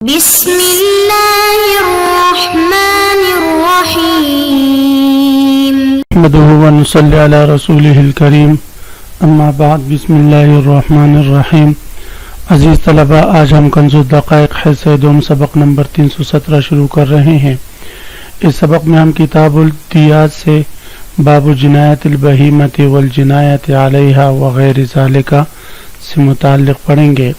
بسم اللہ الرحمن الرحیم نحمده ونصلی علی رسولہ الکریم اما بعد بسم اللہ الرحمن الرحیم۔ عزیز طلبہ، آج ہم کنز الدقائق حصہ دوم سبق نمبر 317 شروع کر رہے ہیں۔ اس سبق میں ہم کتاب الدیات سے باب جنایت البہیمۃ والجنایت علیہا وغیر ذالک سے متعلق پڑھیں گے۔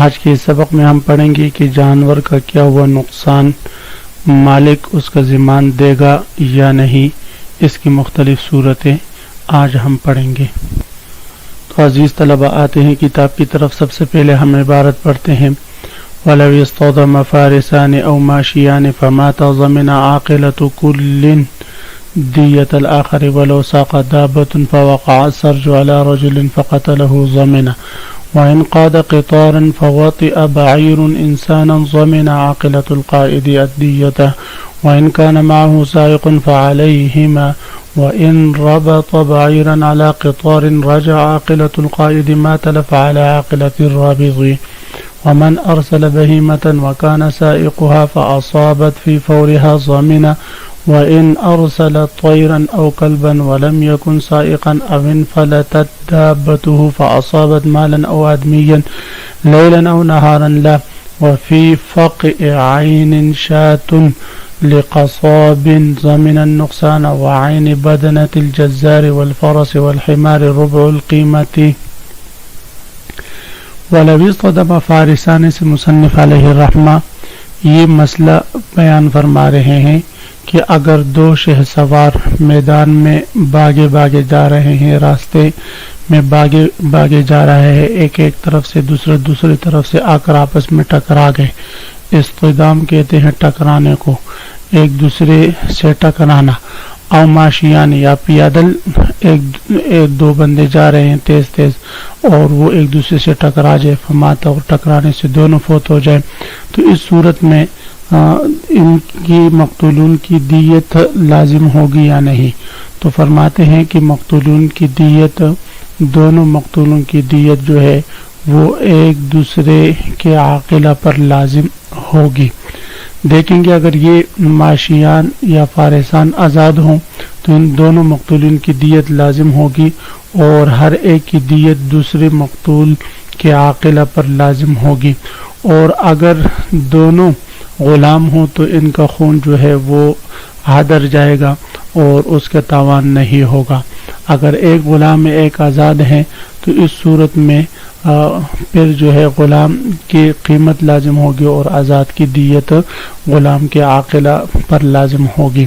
آج کے اس سبق میں ہم پڑھیں گے کہ جانور کا کیا ہوا نقصان مالک اس کا ضمان دے گا یا نہیں، اس کی مختلف صورتیں آج ہم پڑھیں گے۔ تو عزیز طلبہ، آتے ہیں کتاب کی طرف۔ سب سے پہلے ہم عبارت پڑھتے ہیں وَلَوْ اصْطَدَمَ فَارِسَانِ أَوْ مَاشِيَانِ فَمَاتَ ضَمِنَ عَاقِلَةُ كُلٍّ دِيَّةَ الْآخَرِ وَلَوْ سَاقَ دَابَّةٌ فَوَقَعَ السَّرْجُ عَلَى رَجُلٍ فَقَتَلَهُ ضَمِنَ وَإِنْ قَادَ قِطَارًا فَوَطِئَ بَعِيرٌ إِنسَانًا ضَمِنَ عَاقِلَةُ الْقَائِدِ الدِّيَّةَ وَإِنْ كَانَ مَعَهُ سَائِقٌ فَعَلَيْهِمَا وَإِنْ رَبَطَ بَعِيرًا عَلَى قِطَارٍ رَجَعَ عَاقِلَةُ الْقَائِدِ مَا تَلَفَ عَلَى عَاقِلَةِ الرَّابِضِ وَمَنْ أَرْسَلَ بَهِيمَةً وَكَانَ سَائِقُهَا فَأَصَابَتْ فِي فَوْرِهَا ضَمِنَ وَإِنْ أَرْسَلَ طَيْرًا أَوْ كَلْبًا وَلَمْ يَكُنْ سَائِقًا أَوْ انْفَلَتَتْ دَابَّتُهُ فَأَصَابَتْ مَالًا أَوْ آدْمِيًّا لَيْلًا أَوْ نَهَارًا لَهُ وَفِي فَقْعِ عَيْنٍ شَاةٌ لِقَصَابٍ ضَمِنَ النُّقْصَانَ وَعَيْنِ بَدَنَةِ الْجَزَّارِ وَالْفَرَسِ وَالْحِمَارِ رُبُعُ الْقِيمَةِ۔ وَلَوْ اصْطَدَمَ فَارِسَانِ سے مصنف علیہ الرحمہ یہ مسئلہ بیان فرما رہے ہیں کہ اگر دو شہ سوار میدان میں باغے جا رہے ہیں، راستے میں باغے جا رہے ہیں، ایک طرف سے دوسری طرف سے آ کر آپس میں ٹکرا گئے۔ اصطدام کہتے ہیں ٹکرانے کو، ایک دوسرے سے ٹکرانا۔ او ماشیان یا پیادل ایک دو بندے جا رہے ہیں تیز اور وہ ایک دوسرے سے ٹکرا جائے، فماتا اور ٹکرانے سے دونوں فوت ہو جائے، تو اس صورت میں ان کی مقتولون کی دیت لازم ہوگی یا نہیں؟ تو فرماتے ہیں کہ مقتولون کی دیت، دونوں مقتولوں کی دیت جو ہے وہ ایک دوسرے کے عاقلہ پر لازم ہوگی۔ دیکھیں گے اگر یہ ماشیان یا فارسان آزاد ہوں تو ان دونوں مقتولین کی دیت لازم ہوگی، اور ہر ایک کی دیت دوسرے مقتول کے عاقلہ پر لازم ہوگی۔ اور اگر دونوں غلام ہوں تو ان کا خون جو ہے وہ ہدر جائے گا اور اس کا تاوان نہیں ہوگا۔ اگر ایک غلام میں ایک آزاد ہے تو اس صورت میں پھر جو ہے غلام کی قیمت لازم ہوگی اور آزاد کی دیت غلام کے عاقلہ پر لازم ہوگی۔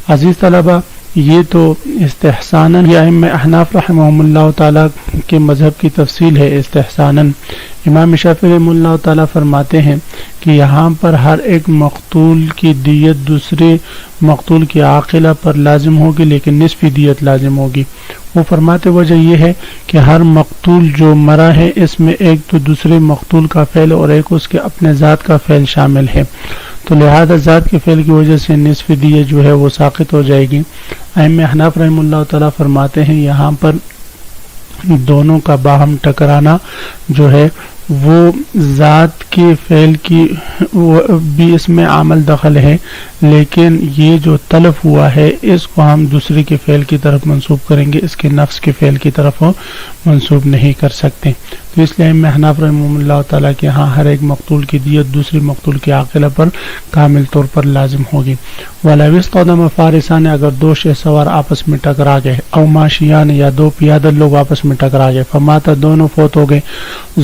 عزیز طلبہ، یہ تو استحساناً یہ ائمہ احناف رحمہم اللہ تعالیٰ کے مذہب کی تفصیل ہے۔ استحساناً امام شافعی رحمہ اللہ تعالیٰ فرماتے ہیں کہ یہاں پر ہر ایک مقتول کی دیت دوسرے مقتول کے عاقلہ پر لازم ہوگی، لیکن نصفی دیت لازم ہوگی۔ وہ فرماتے وجہ یہ ہے کہ ہر مقتول جو مرا ہے اس میں ایک تو دوسرے مقتول کا فعل اور ایک اس کے اپنے ذات کا فعل شامل ہے، تو لہذا ذات کے فعل کی وجہ سے نصف دیت جو ہے وہ ساقط ہو جائے گی۔ ائمہ احناف رحمہ اللہ تعالیٰ فرماتے ہیں یہاں پر دونوں کا باہم ٹکرانا جو ہے وہ ذات کے فعل کی بھی اس میں عمل دخل ہے، لیکن یہ جو تلف ہوا ہے اس کو ہم دوسرے کے فعل کی طرف منسوب کریں گے، اس کے نفس کے فعل کی طرف منسوب نہیں کر سکتے۔ تو اس لیے ائمہ احناف رحمہ اللہ تعالیٰ کے ہاں ہر ایک مقتول کی دیت دوسرے مقتول کے عاقلہ پر کامل طور پر لازم ہوگی۔ وَلَوْ اصْطَدَمَ فَارِسَانِ اگر دو شہ سوار آپس میں ٹکرا گئے، او ماشیان یا دو پیادل لوگ آپس میں ٹکرا گئے، فماتا دونوں فوت ہو گئے،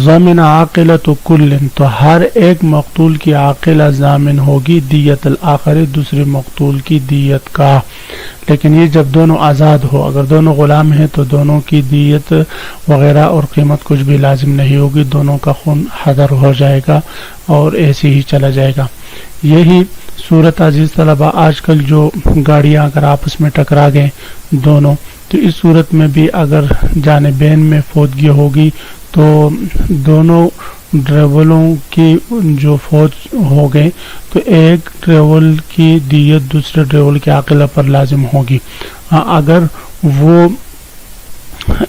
ضَمِنَ عَاقِلَةُ كُلٍّ تو ہر ایک مقتول کی عاقلہ ضامن ہوگی دیت الآخر دوسرے مقتول کی دیت کا۔ لیکن یہ جب دونوں آزاد ہو، اگر دونوں غلام ہیں تو دونوں کی دیت وغیرہ اور قیمت کچھ بھی لازم نہیں ہوگی، دونوں کا خون حدر ہو جائے گا اور ایسے ہی چلا جائے گا۔ یہی صورت عزیز طلبہ آج کل جو گاڑیاں اگر آپس میں ٹکرا گئے دونوں، تو اس صورت میں بھی اگر جانبین میں فوتگی ہوگی تو دونوں ڈرائیوروں کی جو فوت ہو گئے تو ایک ڈرائیور کی دیت دوسرے ڈرائیور کے عاقلہ پر لازم ہوگی۔ اگر وہ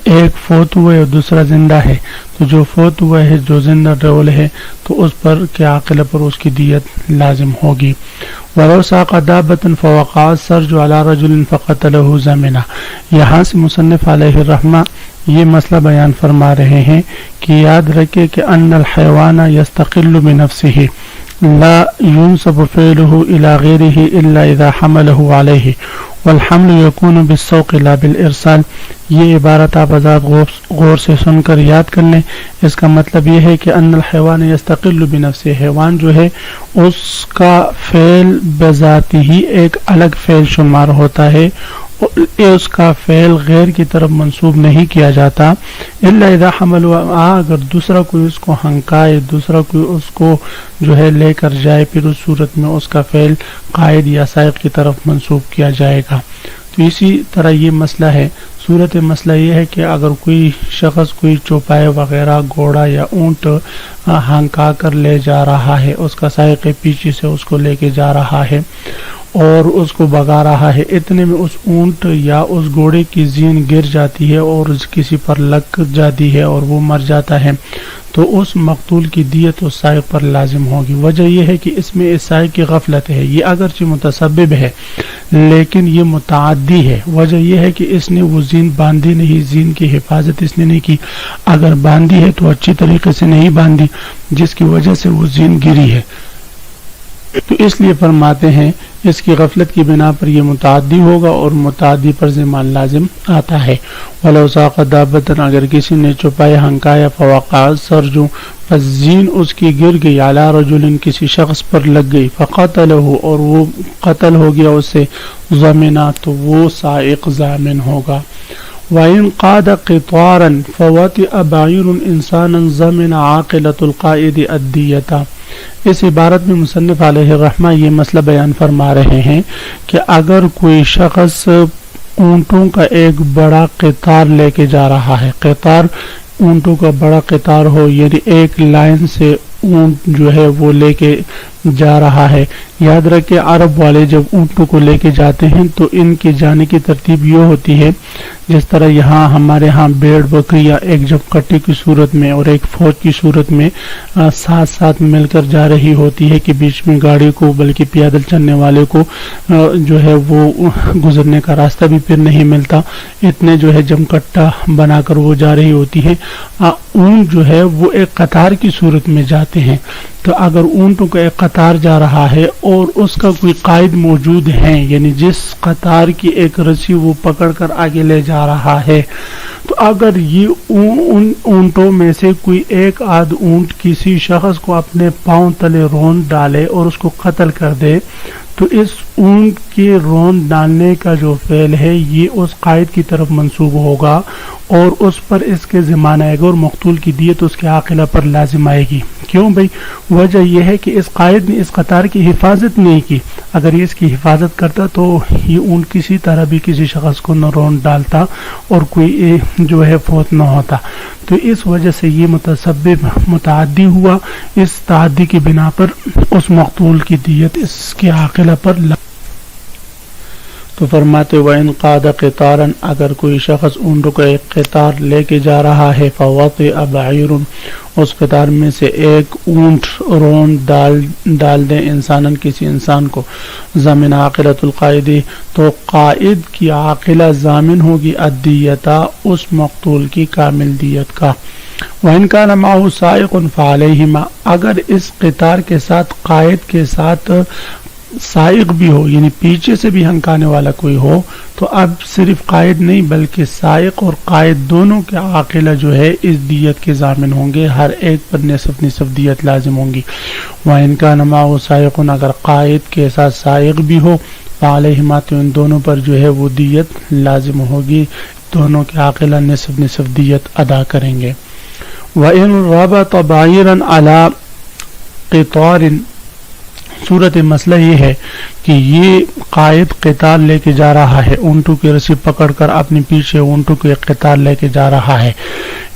ایک فوت ہوا ہے اور دوسرا زندہ ہے، تو جو فوت ہوا ہے جو زندہ ڈول ہے تو اس پر کے عاقلہ پر اس کی دیت لازم ہوگی۔ وَلَوْ سَاقَ دَابَّةً فَوَقَعَ السَّرْجُ عَلَى رَجُلٍ فَقَتَلَهُ زَمِنًا۔ یہاں سے مصنف علیہ الرحمہ یہ مسئلہ بیان فرما رہے ہیں کہ یاد رکھے کہ ان الحیوان یستقل بنفسه لا ينسب فعله الى غیره الا اذا حمله علیہ والحمل يكون بالسوق لا بالارسال۔ یہ عبارت آپ حضرات غور سے سن کر یاد کر لیں۔ اس کا مطلب یہ ہے کہ ان الحیوان یستقل بنفسه، حیوان جو ہے اس کا فعل بذاتی ہی ایک الگ فعل شمار ہوتا ہے، اس کا فعل غیر کی طرف منسوب نہیں کیا جاتا الا اذا حمل، اگر دوسرا کوئی اس کو ہنکائے، دوسرا کوئی اس کو جو ہے لے کر جائے، پھر اس صورت میں اس کا فعل قائد یا سائق کی طرف منسوب کیا جائے گا۔ تو اسی طرح یہ مسئلہ ہے۔ صورت مسئلہ یہ ہے کہ اگر کوئی شخص کوئی چوپائے وغیرہ گھوڑا یا اونٹ ہنکا کر لے جا رہا ہے، اس کا سائق پیچھے سے اس کو لے کے جا رہا ہے اور اس کو بگا رہا ہے، اتنے میں اس اونٹ یا اس گھوڑے کی زین گر جاتی ہے اور کسی پر لگ جاتی ہے اور وہ مر جاتا ہے، تو اس مقتول کی دیت اس سائق پر لازم ہوگی۔ وجہ یہ ہے کہ اس میں اس سائق کی غفلت ہے، یہ اگرچہ متسبب ہے لیکن یہ متعدی ہے۔ وجہ یہ ہے کہ اس نے وہ زین باندھی نہیں، زین کی حفاظت اس نے نہیں کی، اگر باندھی ہے تو اچھی طریقے سے نہیں باندھی جس کی وجہ سے وہ زین گری ہے، تو اس لیے فرماتے ہیں اس کی غفلت کی بنا پر یہ متعدی ہوگا اور متعدی پر ذمہ لازم آتا ہے۔ وَلَوْ سَاقَ دَابَّةً، اگر کسی نے چوپائے ہنکایا، فَوَقَعَ السَّرْجُ، پس زین اس کی گر گئی، عَلَى رَجُلٍ، کسی شخص پر لگ گئی، فَقَتَلَهُ، اور وہ قتل ہو گیا اس سے، ضَمِنَا، تو وہ سائق ضامن ہوگا۔ وَإِنْ قَادَ قِطَارًا فَوَطِئَ بَعِيرٌ إِنسَانًا ضَمِنَ عَاقِلَةُ الْقَائِدِ الدِّيَةَ۔ اس عبارت میں مصنف علیہ الرحمہ یہ مسئلہ بیان فرما رہے ہیں کہ اگر کوئی شخص اونٹوں کا ایک بڑا قطار لے کے جا رہا ہے، قطار اونٹوں کا بڑا قطار ہو، یعنی ایک لائن سے اونٹ جو ہے وہ لے کے جا رہا ہے۔ یاد رکھیں عرب والے جب اونٹوں کو لے کے جاتے ہیں تو ان کے جانے کی ترتیب یہ ہوتی ہے جس طرح یہاں ہمارے ہاں بھیڑ بکریاں ایک جب کٹی کی صورت میں اور ایک فوج کی صورت میں ساتھ ساتھ مل کر جا رہی ہوتی ہے کہ بیچ میں گاڑی کو بلکہ پیدل چلنے والے کو جو ہے وہ گزرنے کا راستہ بھی پھر نہیں ملتا، اتنے جو ہے جم کٹا بنا کر وہ جا رہی ہوتی ہے۔ اونٹ جو ہے وہ ایک قطار کی صورت میں جاتے ہیں، تو اگر اونٹوں کا ایک قطار جا رہا ہے اور اس کا کوئی قائد موجود ہے، یعنی جس قطار کی ایک رسی وہ پکڑ کر آگے لے جا رہا ہے، تو اگر یہ ان اونٹوں میں سے کوئی ایک آدھ اونٹ کسی شخص کو اپنے پاؤں تلے رون ڈالے اور اس کو قتل کر دے، تو اس اونٹ کے رون ڈالنے کا جو فعل ہے یہ اس قائد کی طرف منسوب ہوگا اور اس پر اس کے ذمہ آئے گا اور مقتول کی دیت اس کے عاقلہ پر لازم آئے گی۔ کیوں بھائی؟ وجہ یہ ہے کہ اس قائد نے اس قطار کی حفاظت نہیں کی، اگر یہ اس کی حفاظت کرتا تو یہ اونٹ کسی طرح بھی کسی شخص کو نہ رون ڈالتا اور کوئی جو ہے فوت نہ ہوتا، تو اس وجہ سے یہ متسبب متعدی ہوا، اس تعدی کی بنا پر اس مقتول کی دیت اس کے عاقلہ پر تو فرماتے وَإِنْ قَادَ قِطَارًا، اگر کوئی شخص اونٹوں کا ایک قطار لے کے جا رہا ہے، فَوَطِئَ بَعِيرٌ، اس قطار میں سے ایک اونٹ رون ڈال دیں انساناً کسی انسان کو، ضامن عاقلۃ القائد، تو قائد کی عاقلہ ضامن ہوگی الدیتا، اس مقتول کی کامل دیت کا۔ وَإِنْ كَانَ مَعَهُ سَائِقٌ فَعَلَيْهِمَا، اگر اس قطار کے ساتھ قائد کے ساتھ سائق بھی ہو، یعنی پیچھے سے بھی ہنکانے والا کوئی ہو، تو اب صرف قائد نہیں بلکہ سائق اور قائد دونوں کے عاقلہ جو ہے اس دیت کے ضامن ہوں گے، ہر ایک پر نصف دیت لازم ہوں گی۔ وَإِنْ كَانَ مَعَهُ سَائِقٌ، اگر قائد کے ساتھ سائق بھی ہو، فَعَلَيْهِمَا، تو ان دونوں پر جو ہے وہ دیت لازم ہوگی، دونوں کے عاقلہ نصف دیت ادا کریں گے۔ وَإِنْ رَبَطَ بَعِيرًا عَلَى قِطَارٍ، صورت مسئلہ یہ ہے کہ یہ قائد قطار لے کے جا رہا ہے، اونٹوں کی رسی پکڑ کر اپنے پیچھے اونٹوں کو ایک قطار لے کے جا رہا ہے،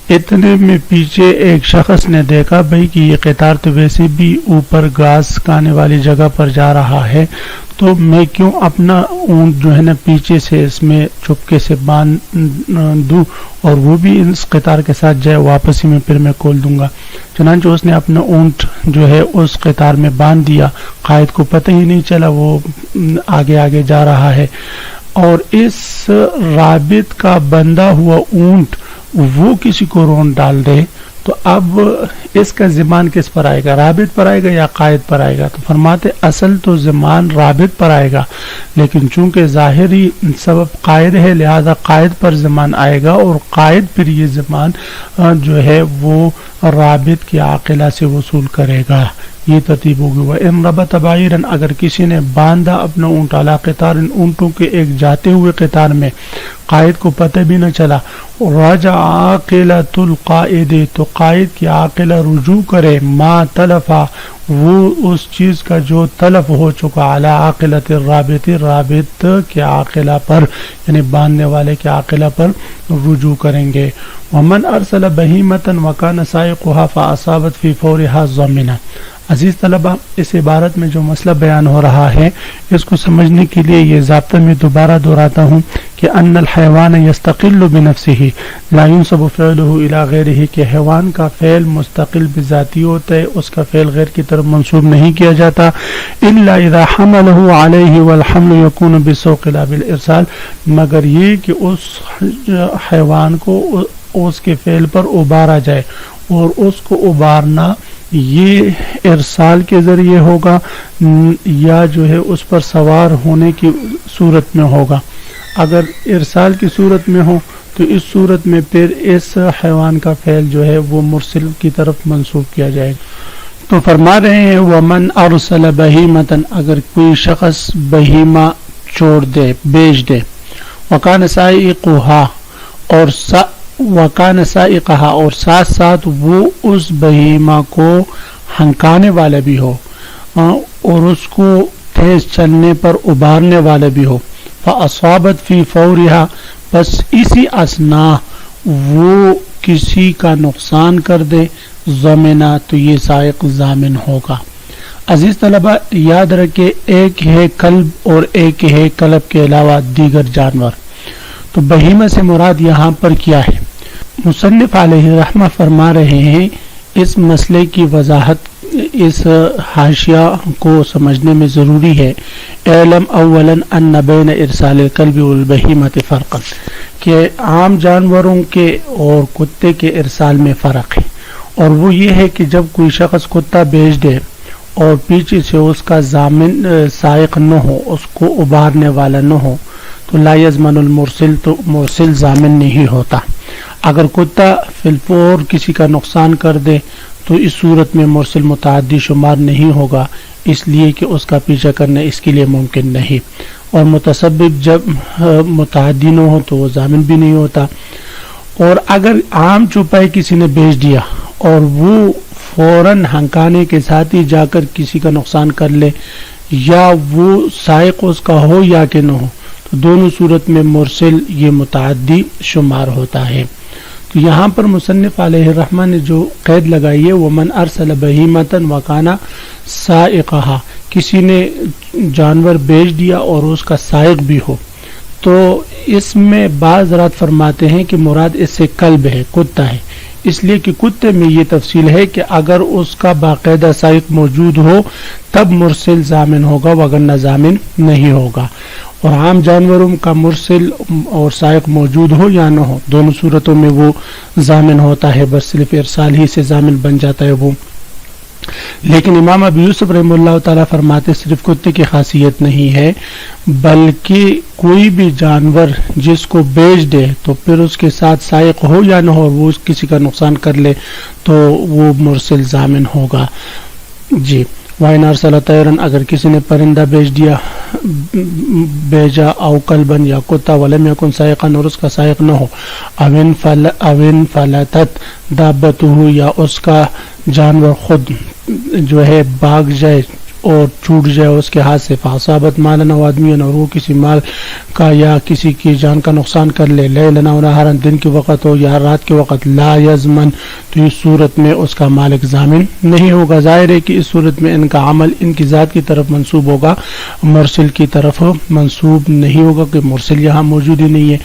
اتنے میں پیچھے ایک شخص نے دیکھا بھائی کہ یہ قطار تو ویسے بھی اوپر گھاس کھانے والی جگہ پر جا رہا ہے، تو میں کیوں اپنا اونٹ جو ہے نا پیچھے سے اس میں چپکے سے باندھ دوں اور وہ بھی اس قطار کے ساتھ جائے واپس ہی میں پھر میں کھول دوں گا. چنانچہ اس نے اپنا اونٹ جو ہے اس قطار میں باندھ دیا, قائد کو پتہ ہی نہیں چلا, وہ آگے آگے جا رہا ہے. اور اس رابط کا بندھا ہوا اونٹ وہ کسی کو رون ڈال دے تو اب اس کا ضمان کس پر آئے گا, رابط پر آئے گا یا قائد پر آئے گا؟ تو فرماتے اصل تو ضمان رابط پر آئے گا, لیکن چونکہ ظاہری سبب قائد ہے لہذا قائد پر ضمان آئے گا, اور قائد پھر یہ ضمان جو ہے وہ رابط کی عاقلہ سے وصول کرے گا. یہ ترتیب ہوگی. وَإِن رَبَطَ بَعِيرًا, اگر کسی نے باندھا اپنا اونٹ علی قطار, اونٹوں کے ایک جاتے ہوئے قطار میں, قائد کو پتہ بھی نہ چلا, رَجَعَ عَاقِلَةُ الْقَائِدِ, تو قائد کی عاقلہ رجوع کرے, ما تلفا, وہ اس چیز کا جو تلف ہو چکا, علی عاقلۃ الرابط, رابط کے عاقلہ پر یعنی باندھنے والے کے عاقلہ پر رجوع کریں گے. وَمَنْ أَرْسَلَ بَهِيمَةً وَكَانَ سَائِقُهَا فَأَصَابَتْ فِي فَوْرِهَا ضَمِنًا. عزیز طلبہ, اس عبارت میں جو مسئلہ بیان ہو رہا ہے اس کو سمجھنے کے لیے یہ ضابطہ میں دوبارہ دہراتا ہوں کہ ان الحیوان یستقل بنفسه لا ينسب فعله الى غیره, کہ حیوان کا فعل مستقل بذاتی ہوتا ہے, اس کا فعل غیر کی طرف منسوب نہیں کیا جاتا, الا اذا حمله علیہ والحمل يكون بالسوق لا بالارسال, مگر یہ کہ اس حیوان کو اس کے فعل پر ابارا جائے, اور اس کو ابارنا یہ ارسال کے ذریعے ہوگا یا جو ہے اس پر سوار ہونے کی صورت میں ہوگا. اگر ارسال کی صورت میں ہو تو اس صورت میں پھر اس حیوان کا فعل جو ہے وہ مرسل کی طرف منسوب کیا جائے گا. تو فرما رہے ہیں وَمَنْ أَرْسَلَ بَهِيمَةً, اگر کوئی شخص بہیمہ چھوڑ دے, بیچ دے, وَكَانَ سَائِقُهَا, اور وَكَانَ سَائِقَهَا, اور ساتھ ساتھ وہ اس بہیمہ کو ہنکانے والا بھی ہو اور اس کو تیز چلنے پر ابارنے والا بھی ہو, فَأَصَابَتْ فِي فَوْرِهَا, بس اسی اسنا وہ کسی کا نقصان کر دے, ضمنا, تو یہ سائق ضامن ہوگا. عزیز طلبہ, یاد رکھے ایک ہے کلب اور ایک ہے کلب کے علاوہ دیگر جانور. تو بہیمہ سے مراد یہاں پر کیا ہے؟ مصنف علیہ رحمہ فرما رہے ہیں اس مسئلے کی وضاحت اس حاشیہ کو سمجھنے میں ضروری ہے. اعلم اولا ان بین ارسال الکلب والبہیمۃ فرقا, کہ عام جانوروں کے اور کتے کے ارسال میں فرق ہے, اور وہ یہ ہے کہ جب کوئی شخص کتا بیچ دے اور پیچھے سے اس کا ضامن سائق نہ ہو, اس کو ابارنے والا نہ ہو, تو لا یضمن المرسل, تو مرسل ضامن نہیں ہوتا. اگر کتا فی الفور کسی کا نقصان کر دے تو اس صورت میں مرسل متعدی شمار نہیں ہوگا, اس لیے کہ اس کا پیچھا کرنا اس کے لیے ممکن نہیں, اور متسبب جب متعدی نہ ہو تو وہ ضامن بھی نہیں ہوتا. اور اگر عام چوپائے کسی نے بیچ دیا اور وہ فوراً ہنکانے کے ساتھ ہی جا کر کسی کا نقصان کر لے, یا وہ سائق اس کا ہو یا کہ نہ ہو, تو دونوں صورت میں مرسل یہ متعدی شمار ہوتا ہے. تو یہاں پر مصنف علیہ الرحمہ نے جو قید لگائی ہے وَمَنْ أَرْسَلَ بَهِيمَةً وَكَانَ سَائِقَهَا, کسی نے جانور بیچ دیا اور اس کا سائق بھی ہو, تو اس میں بعض حضرات فرماتے ہیں کہ مراد اس سے کلب ہے, کتا ہے, اس لیے کہ کتے میں یہ تفصیل ہے کہ اگر اس کا باقاعدہ سائق موجود ہو تب مرسل ضامن ہوگا, وگرنہ ضامن نہیں ہوگا. اور عام جانوروں کا مرسل اور سائق موجود ہو یا نہ ہو, دونوں صورتوں میں وہ ضامن ہوتا ہے, بس صرف ارسال ہی سے ضامن بن جاتا ہے وہ. لیکن امام ابو یوسف رحمہ اللہ تعالیٰ فرماتے صرف کتے کی خاصیت نہیں ہے, بلکہ کوئی بھی جانور جس کو بیچ دے تو پھر اس کے ساتھ سائق ہو یا نہ ہو, وہ کسی کا نقصان کر لے تو وہ مرسل ضامن ہوگا. جی. وَإِنْ أَرْسَلَ طَيْرًا, اگر کسی نے پرندہ بیچ دیا, بیجا, او کلبن یا کتا, ولم یکن سائقا, اور اس کا سائق نہ ہو, اوین فلتت دابتہ, یا اس کا جانور خود جو ہے بھاگ جائے, اور چھوٹ جائے اس کے ہاتھ سے، فاصابت مالن او آدمی، اور وہ کسی مال کا یا کسی کی جان کا نقصان کر لے، لیلن او نہارن، دن کے وقت ہو یا رات کے وقت، لا یضمن، تو اس صورت میں اس کا مالک ضامن نہیں ہوگا۔ ظاہر ہے کہ اس صورت میں ان کا عمل ان کی ذات کی طرف منسوب ہوگا، مرسل کی طرف منسوب نہیں ہوگا کہ مرسل یہاں موجود ہی نہیں ہے۔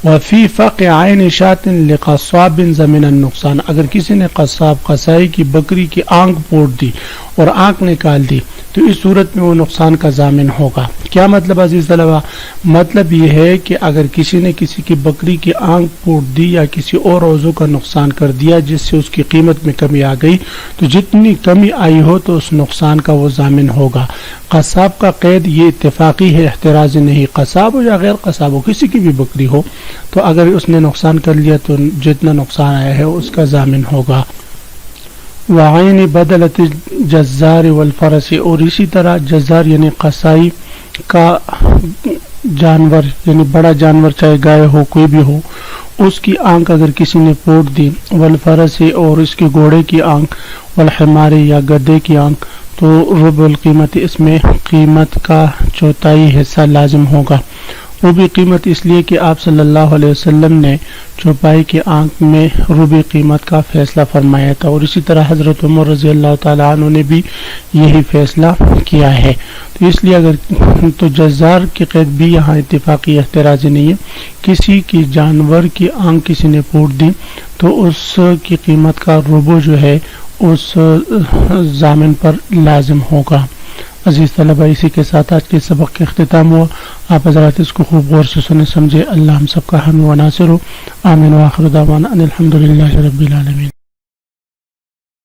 وفی فقع عین شاۃ لقصاب ضمن النقصان، اگر کسی نے قصاب قصائی کی بکری کی آنکھ پھوڑ دی اور آنکھ نکال دی تو اس صورت میں وہ نقصان کا ضامن ہوگا۔ کیا مطلب عزیز طلبہ؟ مطلب یہ ہے کہ اگر کسی نے کسی کی بکری کی آنکھ پھوڑ دی یا کسی اور عضو کا نقصان کر دیا جس سے اس کی قیمت میں کمی آ گئی، تو جتنی کمی آئی ہو تو اس نقصان کا وہ ضامن ہوگا۔ قصاب کا قید یہ اتفاقی ہے، احترازی نہیں، قصاب ہو یا غیر قصاب ہو، کسی کی بھی بکری ہو، تو اگر اس نے نقصان کر لیا تو جتنا نقصان آیا ہے اس کا ضامن ہوگا۔ وعین بدلت جزار والفرس، اور اسی طرح جزار یعنی قصائی کا جانور یعنی بڑا جانور چاہے گائے ہو کوئی بھی ہو، اس کی آنکھ اگر کسی نے پھوڑ دی، والفرس، اور اس کے گھوڑے کی آنکھ، والحمار، یا گدھے کی آنکھ، تو ربع القیمت، اس میں قیمت کا چوتھائی حصہ لازم ہوگا۔ وہ بھی قیمت اس لیے کہ آپ صلی اللہ علیہ وسلم نے چوپائی کی آنکھ میں ربع قیمت کا فیصلہ فرمایا تھا، اور اسی طرح حضرت عمر رضی اللہ تعالیٰ عنہ نے بھی یہی فیصلہ کیا ہے۔ تو اس لیے اگر تو جزار کی قید بھی یہاں اتفاقی احترازی نہیں ہے، کسی کی جانور کی آنکھ کسی نے پھوڑ دی تو اس کی قیمت کا ربع جو ہے اس ضامن پر لازم ہوگا۔ عزیز طلبہ، اسی کے ساتھ آج کے سبق کا اختتام ہوا۔ آپ حضرات اس کو خوب غور سے سنے سمجھے۔ اللہ ہم سب کا حامی و ناصر ہو۔ آمین و آخر دعوانا ان الحمدللہ رب العالمین۔